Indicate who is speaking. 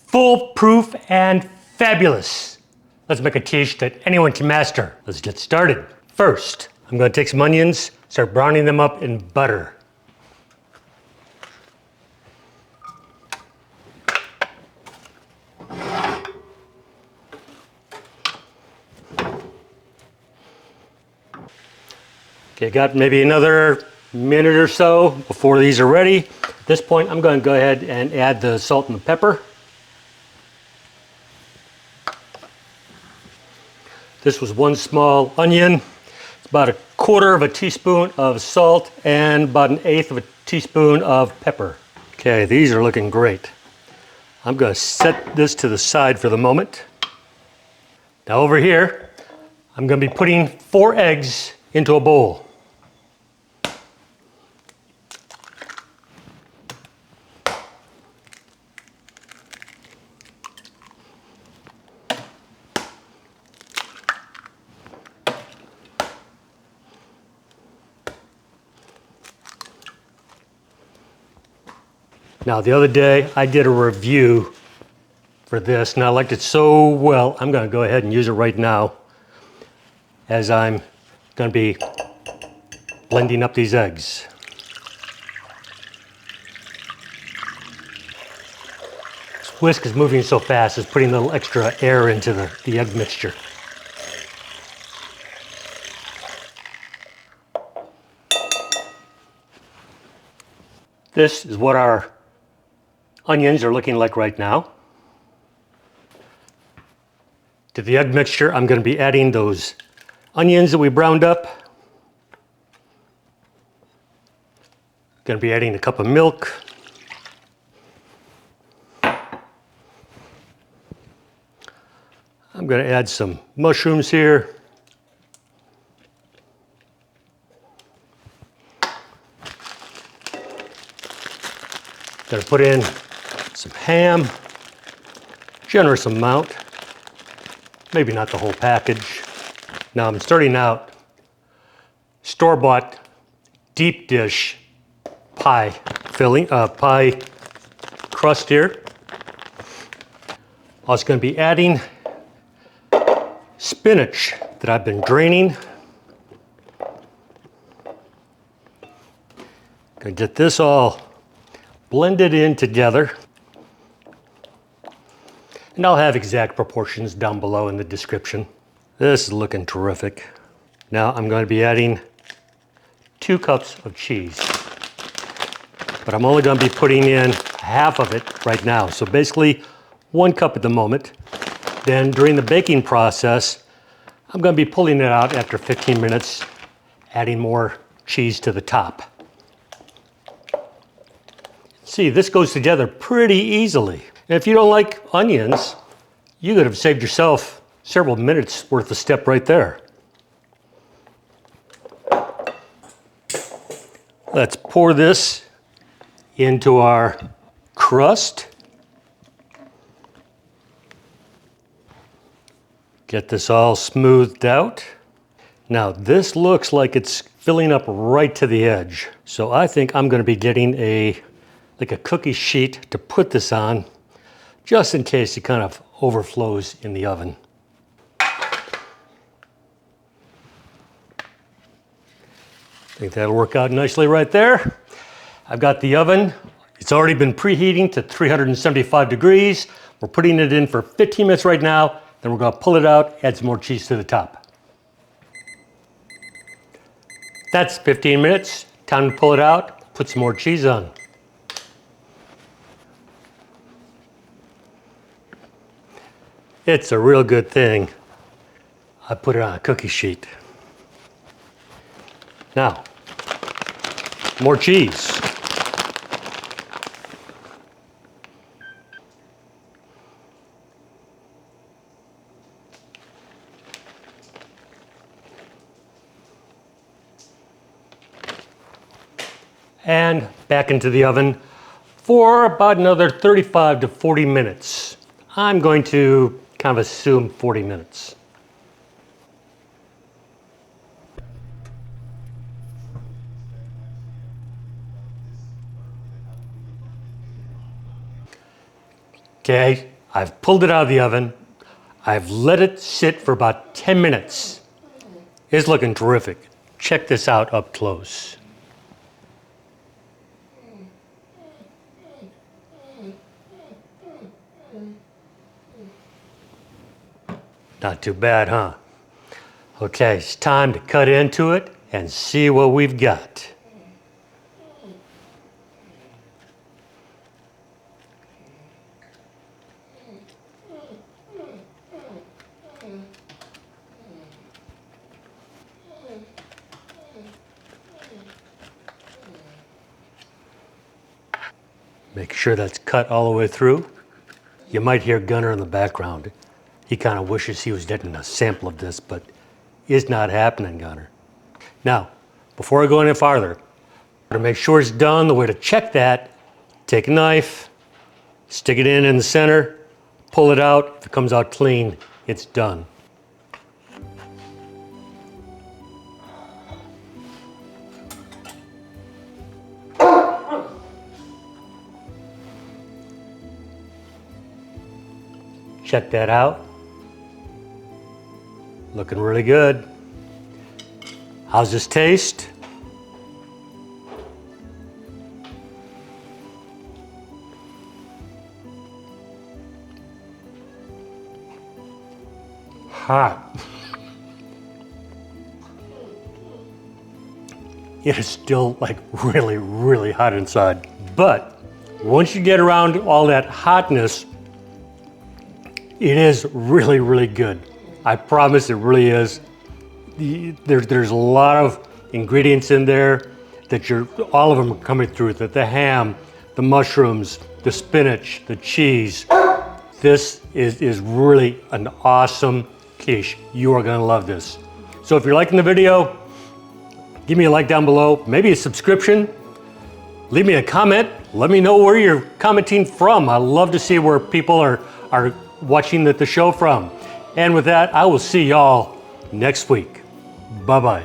Speaker 1: foolproof and fabulous. Let's make a quiche that anyone can master. Let's get started. First, I'm going to take some onions, start browning them up in butter. Okay, got maybe another minute or so before these are ready. At this point, I'm going to go ahead and add the salt and the pepper. This was one small onion. It's about 1/4 teaspoon of salt and about 1/8 teaspoon of pepper. Okay, these are looking great. I'm going to set this to the side for the moment. Now over here, I'm going to be putting 4 eggs into a bowl. Now the other day I did a review for this and I liked it so well, I'm going to go ahead and use it right now as I'm going to be blending up these eggs. This whisk is moving so fast, it's putting a little extra air into the egg mixture. This is what our onions are looking like right now. To the egg mixture, I'm going to be adding those onions that we browned up. Going to be adding a cup of milk. I'm going to add some mushrooms here. Going to put in some ham, generous amount, maybe not the whole package. Now I'm starting out store-bought deep dish pie filling, pie crust here. Also going to be adding spinach that I've been draining. Going to get this all blended in together. And I'll have exact proportions down below in the description. This is looking terrific. Now I'm going to be adding 2 cups of cheese. But I'm only going to be putting in half of it right now. So basically 1 cup at the moment. Then during the baking process, I'm going to be pulling it out after 15 minutes, adding more cheese to the top. See, this goes together pretty easily. And if you don't like onions, you could have saved yourself several minutes worth of step right there. Let's pour this into our crust. Get this all smoothed out. Now this looks like it's filling up right to the edge. So I think I'm going to be getting like a cookie sheet to put this on, just in case it kind of overflows in the oven. I think that'll work out nicely right there. I've got the oven. It's already been preheating to 375 degrees. We're putting it in for 15 minutes right now. Then we're going to pull it out, add some more cheese to the top. That's 15 minutes. Time to pull it out, put some more cheese on. It's a real good thing I put it on a cookie sheet. Now, more cheese. And back into the oven for about another 35 to 40 minutes. I'm going to kind of assume 40 minutes. Okay, I've pulled it out of the oven. I've let it sit for about 10 minutes. It's looking terrific. Check this out up close. Not too bad, huh? Okay, it's time to cut into it and see what we've got. Make sure that's cut all the way through. You might hear Gunner in the background. He kind of wishes he was getting a sample of this, but it's not happening, Gunner. Now, before I go any farther, to make sure it's done, the way to check that, take a knife, stick it in the center, pull it out. If it comes out clean, it's done. Check that out. Looking really good. How's this taste? Hot. It is still like really, really hot inside. But once you get around all that hotness, it is really, really good. I promise it really is. There's a lot of ingredients in there that all of them are coming through. The ham, the mushrooms, the spinach, the cheese. This is really an awesome quiche. You are gonna love this. So if you're liking the video, give me a like down below, maybe a subscription. Leave me a comment. Let me know where you're commenting from. I love to see where people are watching the show from. And with that, I will see y'all next week. Bye-bye.